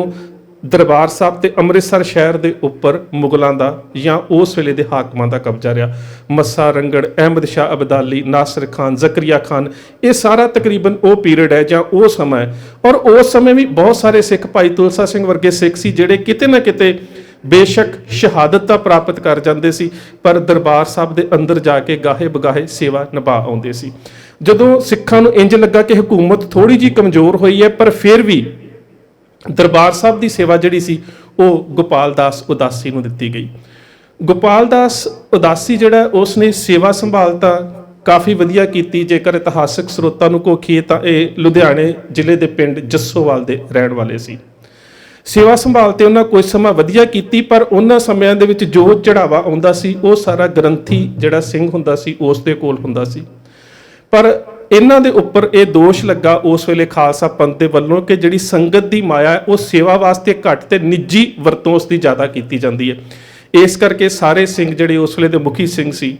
ਦਰਬਾਰ ਸਾਹਿਬ ਤੇ ਅੰਮ੍ਰਿਤਸਰ ਸ਼ਹਿਰ ਦੇ ਉੱਪਰ ਮੁਗਲਾਂ ਦਾ ਜਾਂ ਉਸ ਵੇਲੇ ਦੇ ਹਾਕਮਾਂ ਦਾ ਕਬਜ਼ਾ ਰਿਹਾ। ਮੱਸਾ ਰੰਗੜ, ਅਹਿਮਦ ਸ਼ਾਹ ਅਬਦਾਲੀ, ਨਾਸਿਰ ਖਾਨ, ਜ਼ਕਰੀਆ ਖਾਨ, ਇਹ ਸਾਰਾ ਤਕਰੀਬਨ ਉਹ ਪੀਰੀਅਡ ਹੈ ਜਾਂ ਉਹ ਸਮਾਂ ਹੈ। ਔਰ ਉਸ ਸਮੇਂ ਵੀ ਬਹੁਤ ਸਾਰੇ ਸਿੱਖ, ਭਾਈ ਤੁਲਸਾ ਸਿੰਘ ਵਰਗੇ ਸਿੱਖ ਸੀ ਜਿਹੜੇ ਕਿਤੇ ਨਾ ਕਿਤੇ ਬੇਸ਼ੱਕ ਸ਼ਹਾਦਤ ਤਾਂ ਪ੍ਰਾਪਤ ਕਰ ਜਾਂਦੇ ਸੀ, ਪਰ ਦਰਬਾਰ ਸਾਹਿਬ ਦੇ ਅੰਦਰ ਜਾ ਕੇ ਗਾਹੇ ਬਗਾਹੇ ਸੇਵਾ ਨਿਭਾ ਆਉਂਦੇ ਸੀ। ਜਦੋਂ ਸਿੱਖਾਂ ਨੂੰ ਇੰਜ ਲੱਗਾ ਕਿ ਹਕੂਮਤ ਥੋੜੀ ਜਿਹੀ ਕਮਜ਼ੋਰ ਹੋਈ ਹੈ, ਪਰ ਫਿਰ ਵੀ ਦਰਬਾਰ ਸਾਹਿਬ ਦੀ ਸੇਵਾ ਜਿਹੜੀ ਸੀ ਉਹ ਗੋਪਾਲ ਦਾਸ ਉਦਾਸੀ ਨੂੰ ਦਿੱਤੀ ਗਈ। ਗੋਪਾਲ ਦਾਸ ਉਦਾਸੀ ਜਿਹੜਾ ਉਸ ਨੇ ਸੇਵਾ ਸੰਭਾਲ ਤਾਂ ਕਾਫੀ ਵਧੀਆ ਕੀਤੀ। ਜੇਕਰ ਇਤਿਹਾਸਕ ਸਰੋਤਾਂ ਨੂੰ ਕੋਖੀਏ ਤਾਂ ਇਹ ਲੁਧਿਆਣੇ ਜ਼ਿਲ੍ਹੇ ਦੇ ਪਿੰਡ ਜੱਸੋਵਾਲ ਦੇ ਰਹਿਣ ਵਾਲੇ ਸੀ। ਸੇਵਾ ਸੰਭਾਲ ਤੇ ਉਹਨਾਂ ਕੁਝ ਸਮਾਂ ਵਧੀਆ ਕੀਤੀ, ਪਰ ਉਹਨਾਂ ਸਮਿਆਂ ਦੇ ਵਿੱਚ ਜੋ ਚੜਾਵਾ ਆਉਂਦਾ ਸੀ ਉਹ ਸਾਰਾ ਗ੍ਰੰਥੀ ਜਿਹੜਾ ਸਿੰਘ ਹੁੰਦਾ ਸੀ ਉਸ ਦੇ ਕੋਲ ਹੁੰਦਾ ਸੀ। ਪਰ ਇਹਨਾਂ ਦੇ ਉੱਪਰ ਇਹ ਦੋਸ਼ ਲੱਗਾ ਉਸ ਵੇਲੇ ਖਾਲਸਾ ਪੰਥ ਦੇ ਵੱਲੋਂ ਕਿ ਜਿਹੜੀ ਸੰਗਤ ਦੀ ਮਾਇਆ ਹੈ ਉਹ ਸੇਵਾ ਵਾਸਤੇ ਘੱਟ ਤੇ ਨਿੱਜੀ ਵਰਤੋਂ ਉਸ ਦੀ ਜ਼ਿਆਦਾ ਕੀਤੀ ਜਾਂਦੀ ਹੈ। ਇਸ ਕਰਕੇ ਸਾਰੇ ਸਿੰਘ ਜਿਹੜੇ ਉਸ ਵੇਲੇ ਦੇ ਮੁਖੀ ਸਿੰਘ ਸੀ,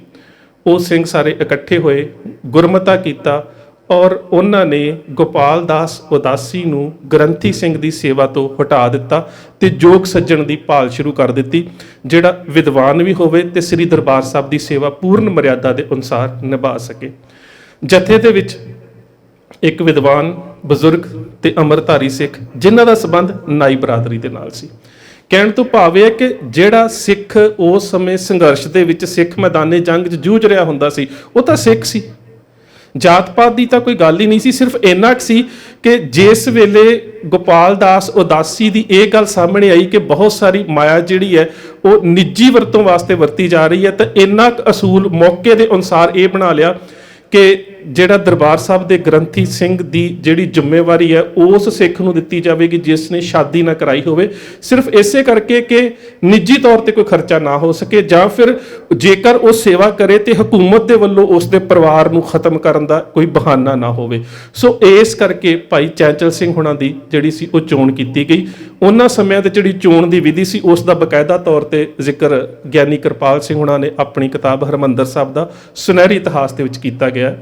ਉਹ ਸਿੰਘ ਸਾਰੇ ਇਕੱਠੇ ਹੋਏ, ਗੁਰਮਤਾ ਕੀਤਾ ਔਰ ਉਹਨਾਂ ਨੇ ਗੋਪਾਲ ਦਾਸ ਉਦਾਸੀ ਨੂੰ ਗ੍ਰੰਥੀ ਸਿੰਘ ਦੀ ਸੇਵਾ ਤੋਂ ਹਟਾ ਦਿੱਤਾ ਤੇ ਜੋਗ ਸੱਜਣ ਦੀ ਭਾਲ ਸ਼ੁਰੂ ਕਰ ਦਿੱਤੀ, ਜਿਹੜਾ ਵਿਦਵਾਨ ਵੀ ਹੋਵੇ ਤੇ ਸ੍ਰੀ ਦਰਬਾਰ ਸਾਹਿਬ ਦੀ ਸੇਵਾ ਪੂਰਨ ਮਰਿਆਦਾ ਦੇ ਅਨੁਸਾਰ ਨਿਭਾ ਸਕੇ। ਜਥੇ ਦੇ ਵਿੱਚ ਇੱਕ ਵਿਦਵਾਨ, ਬਜ਼ੁਰਗ ਤੇ ਅੰਮ੍ਰਿਤਧਾਰੀ ਸਿੱਖ ਜਿਨ੍ਹਾਂ ਦਾ ਸੰਬੰਧ ਨਾਈ ਬਰਾਦਰੀ ਦੇ ਨਾਲ ਸੀ। ਕਹਿਣ ਤੋਂ ਭਾਵ ਇਹ ਹੈ ਕਿ ਜਿਹੜਾ ਸਿੱਖ ਉਸ ਸਮੇਂ ਸੰਘਰਸ਼ ਦੇ ਵਿੱਚ ਸਿੱਖ ਮੈਦਾਨੇ ਜੰਗ 'ਚ ਜੂਝ ਰਿਹਾ ਹੁੰਦਾ ਸੀ ਉਹ ਤਾਂ ਸਿੱਖ ਸੀ। ਜਾਤ ਪਾਤ ਦੀ ਤਾਂ ਕੋਈ ਗੱਲ ਹੀ ਨਹੀਂ ਸੀ। ਸਿਰਫ ਇੰਨਾ ਕੁ ਸੀ ਕਿ ਜਿਸ ਵੇਲੇ ਗੋਪਾਲ ਦਾਸ ਉਦਾਸੀ ਦੀ ਇਹ ਗੱਲ ਸਾਹਮਣੇ ਆਈ ਕਿ ਬਹੁਤ ਸਾਰੀ ਮਾਇਆ ਜਿਹੜੀ ਹੈ ਉਹ ਨਿੱਜੀ ਵਰਤੋਂ ਵਾਸਤੇ ਵਰਤੀ ਜਾ ਰਹੀ ਹੈ, ਤਾਂ ਇੰਨਾ ਕੁ ਅਸੂਲ ਮੌਕੇ ਦੇ ਅਨੁਸਾਰ ਇਹ ਬਣਾ ਲਿਆ ਕਿ ਜਿਹੜਾ ਦਰਬਾਰ ਸਾਹਿਬ ਦੇ ਗ੍ਰੰਥੀ ਸਿੰਘ ਦੀ ਜਿਹੜੀ ਜ਼ਿੰਮੇਵਾਰੀ ਹੈ ਉਸ ਸਿੱਖ ਨੂੰ ਦਿੱਤੀ ਜਾਵੇਗੀ ਜਿਸ ਨੇ ਸ਼ਾਦੀ ਨਾ ਕਰਾਈ ਹੋਵੇ, ਸਿਰਫ ਇਸੇ ਕਰਕੇ ਕਿ ਨਿੱਜੀ ਤੌਰ ਤੇ ਕੋਈ ਖਰਚਾ ਨਾ ਹੋ ਸਕੇ, ਜਾਂ ਫਿਰ ਜੇਕਰ ਉਹ ਸੇਵਾ ਕਰੇ ਤੇ ਹਕੂਮਤ ਦੇ ਵੱਲੋਂ ਉਸ ਦੇ ਪਰਿਵਾਰ ਨੂੰ ਖਤਮ ਕਰਨ ਦਾ ਕੋਈ ਬਹਾਨਾ ਨਾ ਹੋਵੇ। ਸੋ ਇਸ ਕਰਕੇ ਭਾਈ ਚੈਂਚਲ ਸਿੰਘ ਹੁਣਾਂ ਦੀ ਜਿਹੜੀ ਸੀ ਉਹ ਚੋਣ ਕੀਤੀ ਗਈ। ਉਹਨਾਂ ਸਮਿਆਂ ਤੇ ਜਿਹੜੀ ਚੋਣ ਦੀ ਵਿਧੀ ਸੀ ਉਸ ਦਾ ਬਕਾਇਦਾ ਤੌਰ ਤੇ ਜ਼ਿਕਰ ਗਿਆਨੀ ਕਿਰਪਾਲ ਸਿੰਘ ਹੁਣਾਂ ਨੇ ਆਪਣੀ ਕਿਤਾਬ ਹਰਮੰਦਰ ਸਾਹਿਬ ਦਾ ਸੁਨਹਿਰੀ ਇਤਿਹਾਸ ਦੇ ਵਿੱਚ ਕੀਤਾ ਗਿਆ।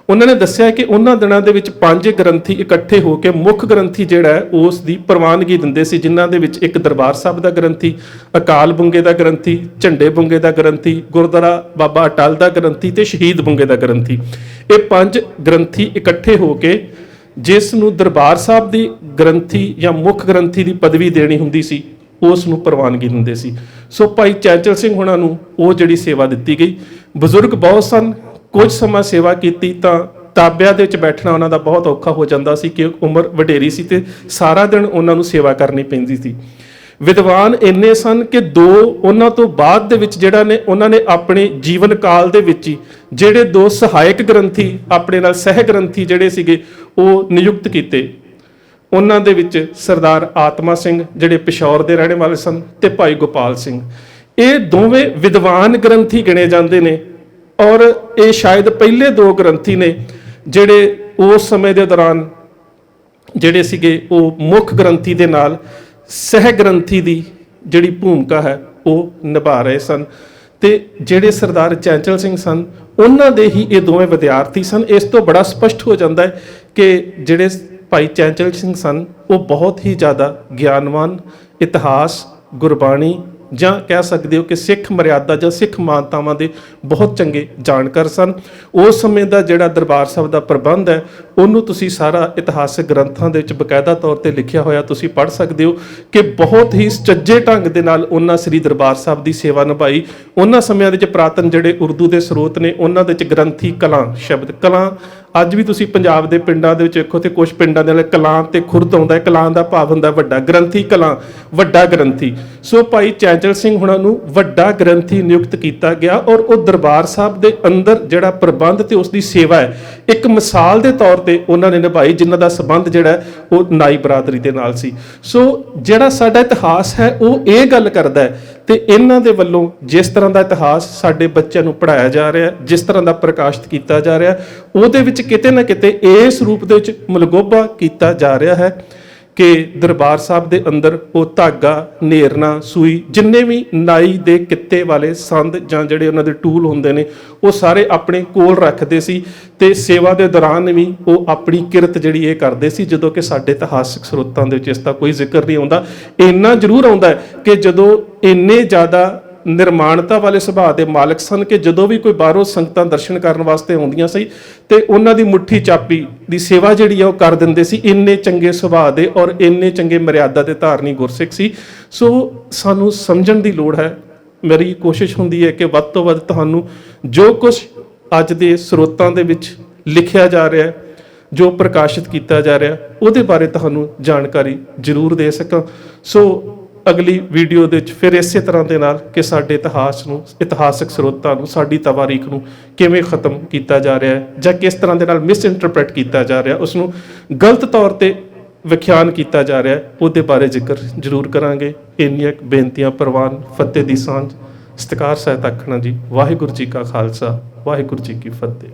ਉਹਨਾਂ ਨੇ ਦੱਸਿਆ ਕਿ ਉਹਨਾਂ ਦਿਨਾਂ ਦੇ ਵਿੱਚ 5 ਗ੍ਰੰਥੀ ਇਕੱਠੇ ਹੋ ਕੇ ਮੁੱਖ ਗ੍ਰੰਥੀ ਜਿਹੜਾ ਹੈ ਉਸ ਦੀ ਪ੍ਰਵਾਨਗੀ ਦਿੰਦੇ ਸੀ, ਜਿਨ੍ਹਾਂ ਦੇ ਵਿੱਚ ਇੱਕ ਦਰਬਾਰ ਸਾਹਿਬ ਦਾ ਗ੍ਰੰਥੀ, ਅਕਾਲ ਬੁੰਗੇ ਦਾ ਗ੍ਰੰਥੀ, ਝੰਡੇ ਬੁੰਗੇ ਦਾ ਗ੍ਰੰਥੀ, ਗੁਰਦੁਆਰਾ ਬਾਬਾ ਅਟਲ ਦਾ ਗ੍ਰੰਥੀ ਤੇ ਸ਼ਹੀਦ ਬੁੰਗੇ ਦਾ ਗ੍ਰੰਥੀ। ਇਹ 5 ਗ੍ਰੰਥੀ ਇਕੱਠੇ ਹੋ ਕੇ ਜਿਸ ਨੂੰ ਦਰਬਾਰ ਸਾਹਿਬ ਦੀ ਗ੍ਰੰਥੀ ਜਾਂ ਮੁੱਖ ਗ੍ਰੰਥੀ ਦੀ ਪਦਵੀ ਦੇਣੀ ਹੁੰਦੀ ਸੀ ਉਸ ਨੂੰ ਪ੍ਰਵਾਨਗੀ ਦਿੰਦੇ ਸੀ। ਸੋ ਭਾਈ ਚੈਂਚਲ ਸਿੰਘ ਹੁਣਾਂ ਨੂੰ ਉਹ ਜਿਹੜੀ ਸੇਵਾ ਦਿੱਤੀ ਗਈ। ਬਜ਼ੁਰਗ ਬਹੁਤ ਸਨ, ਕੁਝ ਸਮਾਂ ਸੇਵਾ ਕੀਤੀ ਤਾਂ ਤਾਬਿਆਂ ਦੇ ਵਿੱਚ ਬੈਠਣਾ ਉਹਨਾਂ ਦਾ ਬਹੁਤ ਔਖਾ ਹੋ ਜਾਂਦਾ ਸੀ ਕਿ ਉਮਰ ਵਡੇਰੀ ਸੀ ਤੇ ਸਾਰਾ ਦਿਨ ਉਹਨਾਂ ਨੂੰ ਸੇਵਾ ਕਰਨੀ ਪੈਂਦੀ ਸੀ। ਵਿਦਵਾਨ ਇੰਨੇ ਸਨ ਕਿ ਉਹਨਾਂ ਤੋਂ ਬਾਅਦ ਦੇ ਵਿੱਚ ਜਿਹੜਾ ਨੇ ਉਹਨਾਂ ਨੇ ਆਪਣੇ ਜੀਵਨ ਕਾਲ ਦੇ ਵਿੱਚ ਹੀ ਜਿਹੜੇ 2 ਸਹਾਇਕ ਗ੍ਰੰਥੀ ਆਪਣੇ ਨਾਲ ਸਹਿ ਗ੍ਰੰਥੀ ਜਿਹੜੇ ਸੀਗੇ ਉਹ ਨਿਯੁਕਤ ਕੀਤੇ। ਉਹਨਾਂ ਦੇ ਵਿੱਚ ਸਰਦਾਰ ਆਤਮਾ ਸਿੰਘ ਜਿਹੜੇ ਪਿਸ਼ੌਰ ਦੇ ਰਹਿਣ ਵਾਲੇ ਸਨ ਤੇ ਭਾਈ ਗੋਪਾਲ ਸਿੰਘ, ਇਹ ਦੋਵੇਂ ਵਿਦਵਾਨ ਗ੍ਰੰਥੀ ਗਿਣੇ ਜਾਂਦੇ ਨੇ ਔਰ ਇਹ ਸ਼ਾਇਦ ਪਹਿਲੇ 2 ਗ੍ਰੰਥੀ ਨੇ ਜਿਹੜੇ ਉਸ ਸਮੇਂ ਦੇ ਦੌਰਾਨ ਜਿਹੜੇ ਸੀਗੇ ਉਹ ਮੁੱਖ ਗ੍ਰੰਥੀ ਦੇ ਨਾਲ ਸਹਿ ਗ੍ਰੰਥੀ ਦੀ ਜਿਹੜੀ ਭੂਮਿਕਾ ਹੈ ਉਹ ਨਿਭਾ ਰਹੇ ਸਨ। ਤੇ ਜਿਹੜੇ ਸਰਦਾਰ ਚੈਂਚਲ ਸਿੰਘ ਸਨ ਉਹਨਾਂ ਦੇ ਹੀ ਇਹ ਦੋਵੇਂ ਵਿਦਿਆਰਥੀ ਸਨ। ਇਸ ਤੋਂ ਬੜਾ ਸਪਸ਼ਟ ਹੋ ਜਾਂਦਾ ਹੈ ਕਿ ਜਿਹੜੇ ਭਾਈ ਚੈਂਚਲ ਸਿੰਘ ਸਨ ਉਹ ਬਹੁਤ ਹੀ ਜ਼ਿਆਦਾ ਗਿਆਨਵਾਨ, ਇਤਿਹਾਸ, ਗੁਰਬਾਣੀ ਜਾਂ ਕਹਿ ਸਕਦੇ ਹੋ ਕਿ ਸਿੱਖ ਮਰਿਆਦਾ ਜਾਂ ਸਿੱਖ ਮਾਨਤਾਵਾਂ ਦੇ ਬਹੁਤ ਚੰਗੇ ਜਾਣਕਾਰ ਸਨ। ਉਸ ਸਮੇਂ ਦਾ ਜਿਹੜਾ ਦਰਬਾਰ ਸਾਹਿਬ ਦਾ ਪ੍ਰਬੰਧ ਹੈ ਉਹਨੂੰ ਤੁਸੀਂ ਸਾਰਾ ਇਤਿਹਾਸਕ ਗ੍ਰੰਥਾਂ ਦੇ ਵਿੱਚ ਬਕਾਇਦਾ ਤੌਰ ਤੇ ਲਿਖਿਆ ਹੋਇਆ ਤੁਸੀਂ ਪੜ੍ਹ ਸਕਦੇ ਹੋ ਕਿ ਬਹੁਤ ਹੀ ਸੁਚੱਜੇ ਢੰਗ ਦੇ ਨਾਲ ਉਹਨਾਂ ਸ੍ਰੀ ਦਰਬਾਰ ਸਾਹਿਬ ਦੀ ਸੇਵਾ ਨਿਭਾਈ। ਉਹਨਾਂ ਸਮਿਆਂ ਦੇ ਵਿੱਚ ਪ੍ਰਾਤਨ ਜਿਹੜੇ ਉਰਦੂ ਦੇ ਸਰੋਤ ਨੇ ਉਹਨਾਂ ਦੇ ਵਿੱਚ ਗ੍ਰੰਥੀ ਕਲਾਂ ਸ਼ਬਦ, ਕਲਾਂ ਅੱਜ ਵੀ ਤੁਸੀਂ ਪੰਜਾਬ ਦੇ ਪਿੰਡਾਂ ਦੇ ਵਿੱਚ ਵੇਖੋ ਤੇ ਕੁਝ ਪਿੰਡਾਂ ਦੇ ਨਾਲ ਕਲਾਂ ਤੇ ਖੁਰਦ ਆਉਂਦਾ, ਕਲਾਂ ਦਾ ਭਾਵ ਹੁੰਦਾ ਵੱਡਾ, ਗ੍ਰੰਥੀ ਕਲਾਂ ਵੱਡਾ ਗ੍ਰੰਥੀ। ਸੋ ਭਾਈ ਚੈਂਚਲ ਸਿੰਘ ਹੁਣਾਂ ਨੂੰ ਵੱਡਾ ਗ੍ਰੰਥੀ ਨਿਯੁਕਤ ਕੀਤਾ ਗਿਆ ਔਰ ਉਹ ਦਰਬਾਰ ਸਾਹਿਬ ਦੇ ਅੰਦਰ ਜਿਹੜਾ ਪ੍ਰਬੰਧ ਤੇ ਉਸ ਦੀ ਸੇਵਾ ਹੈ ਇੱਕ ਮਿਸਾਲ ਦੇ ਤੌਰ ਤੇ ਉਹਨਾਂ ਨੇ ਨਿਭਾਈ, ਜਿਨ੍ਹਾਂ ਦਾ ਸੰਬੰਧ ਜਿਹੜਾ ਉਹ ਨਾਈ ਬਰਾਦਰੀ ਦੇ ਨਾਲ ਸੀ। ਸੋ ਜਿਹੜਾ ਸਾਡਾ ਇਤਿਹਾਸ ਹੈ ਉਹ ਇਹ ਗੱਲ ਕਰਦਾ ਹੈ ਤੇ ਇਹਨਾਂ ਦੇ ਵੱਲੋਂ ਜਿਸ ਤਰ੍ਹਾਂ ਦਾ ਇਤਿਹਾਸ ਸਾਡੇ ਬੱਚਿਆਂ ਨੂੰ ਪੜ੍ਹਾਇਆ ਜਾ ਰਿਹਾ, ਜਿਸ ਤਰ੍ਹਾਂ ਦਾ ਪ੍ਰਕਾਸ਼ਿਤ ਕੀਤਾ ਜਾ ਰਿਹਾ, ਉਹਦੇ ਵਿੱਚ ਕਿਤੇ ਨਾ ਕਿਤੇ ਇਸ ਰੂਪ ਦੇ ਵਿੱਚ ਮਲਗੋਬਾ ਕੀਤਾ ਜਾ ਰਿਹਾ ਹੈ ਕਿ ਦਰਬਾਰ ਸਾਹਿਬ ਦੇ ਅੰਦਰ ਉਹ ਧਾਗਾ, ਨੇਰਨਾ, ਸੂਈ, ਜਿੰਨੇ ਵੀ ਨਾਈ ਦੇ ਕਿੱਤੇ ਵਾਲੇ ਸੰਦ ਜਾਂ ਜਿਹੜੇ ਉਹਨਾਂ ਦੇ ਟੂਲ ਹੁੰਦੇ ਨੇ, ਉਹ ਸਾਰੇ ਆਪਣੇ ਕੋਲ ਰੱਖਦੇ ਸੀ ਤੇ ਸੇਵਾ ਦੇ ਦੌਰਾਨ ਵੀ ਉਹ ਆਪਣੀ ਕਿਰਤ ਜਿਹੜੀ ਇਹ ਕਰਦੇ ਸੀ। ਜਦੋਂ ਕਿ ਸਾਡੇ ਇਤਿਹਾਸਕ ਸਰੋਤਾਂ ਦੇ ਵਿੱਚ ਇਸ ਦਾ ਕੋਈ ਜ਼ਿਕਰ ਨਹੀਂ ਆਉਂਦਾ। ਇੰਨਾ ਜ਼ਰੂਰ ਆਉਂਦਾ ਹੈ ਕਿ ਜਦੋਂ ਇੰਨੇ ਜ਼ਿਆਦਾ ਨਿਰਮਾਣਤਾ ਵਾਲੇ ਸੁਭਾਅ ਦੇ ਮਾਲਕ ਸਨ ਕਿ ਜਦੋਂ ਵੀ ਕੋਈ ਬਾਹਰੋਂ ਸੰਗਤਾਂ ਦਰਸ਼ਨ ਕਰਨ ਵਾਸਤੇ ਆਉਂਦੀਆਂ ਸੀ ਤੇ ਉਹਨਾਂ ਦੀ ਮੁੱਠੀ ਚਾਬੀ ਦੀ ਸੇਵਾ ਜਿਹੜੀ ਆ ਉਹ ਕਰ ਦਿੰਦੇ ਸੀ। ਇੰਨੇ ਚੰਗੇ ਸੁਭਾਅ ਦੇ ਔਰ ਇੰਨੇ ਚੰਗੇ ਮਰਿਆਦਾ ਦੇ ਧਾਰਨੀ ਗੁਰਸਿੱਖ ਸੀ। ਸੋ ਸਾਨੂੰ ਸਮਝਣ ਦੀ ਲੋੜ ਹੈ। ਮੇਰੀ ਕੋਸ਼ਿਸ਼ ਹੁੰਦੀ ਹੈ ਕਿ ਵੱਧ ਤੋਂ ਵੱਧ ਤੁਹਾਨੂੰ ਜੋ ਕੁਝ ਅੱਜ ਦੇ ਸਰੋਤਾਂ ਦੇ ਵਿੱਚ ਲਿਖਿਆ ਜਾ ਰਿਹਾ ਹੈ, ਜੋ ਪ੍ਰਕਾਸ਼ਿਤ ਕੀਤਾ ਜਾ ਰਿਹਾ, ਉਹਦੇ ਬਾਰੇ ਤੁਹਾਨੂੰ ਜਾਣਕਾਰੀ ਜ਼ਰੂਰ ਦੇ ਸਕਾਂ। ਸੋ ਅਗਲੀ ਵੀਡੀਓ ਦੇ ਵਿੱਚ ਫਿਰ ਇਸੇ ਤਰ੍ਹਾਂ ਦੇ ਨਾਲ ਕਿ ਸਾਡੇ ਇਤਿਹਾਸ ਨੂੰ, ਇਤਿਹਾਸਕ ਸਰੋਤਾਂ ਨੂੰ, ਸਾਡੀ ਤਵਾਰੀਖ ਨੂੰ ਕਿਵੇਂ ਖਤਮ ਕੀਤਾ ਜਾ ਰਿਹਾ ਹੈ ਜਾਂ ਕਿਸ ਤਰ੍ਹਾਂ ਦੇ ਨਾਲ ਮਿਸ ਇੰਟਰਪ੍ਰੈਟ ਕੀਤਾ ਜਾ ਰਿਹਾ, ਉਸ ਨੂੰ ਗਲਤ ਤੌਰ ਤੇ ਵਿਖਿਆਨ ਕੀਤਾ ਜਾ ਰਿਹਾ, ਉਹਦੇ ਬਾਰੇ ਜ਼ਿਕਰ ਜ਼ਰੂਰ ਕਰਾਂਗੇ। ਇੰਨੀਆਂ ਬੇਨਤੀਆਂ ਪ੍ਰਵਾਨ। ਫਤਿਹ ਦੀ ਸਾਂਝ। ਸਤਿਕਾਰ ਸਹਿਤ ਆਖਣਾ ਜੀ। ਵਾਹਿਗੁਰੂ ਜੀ ਕਾ ਖਾਲਸਾ, ਵਾਹਿਗੁਰੂ ਜੀ ਕੀ ਫਤਿਹ।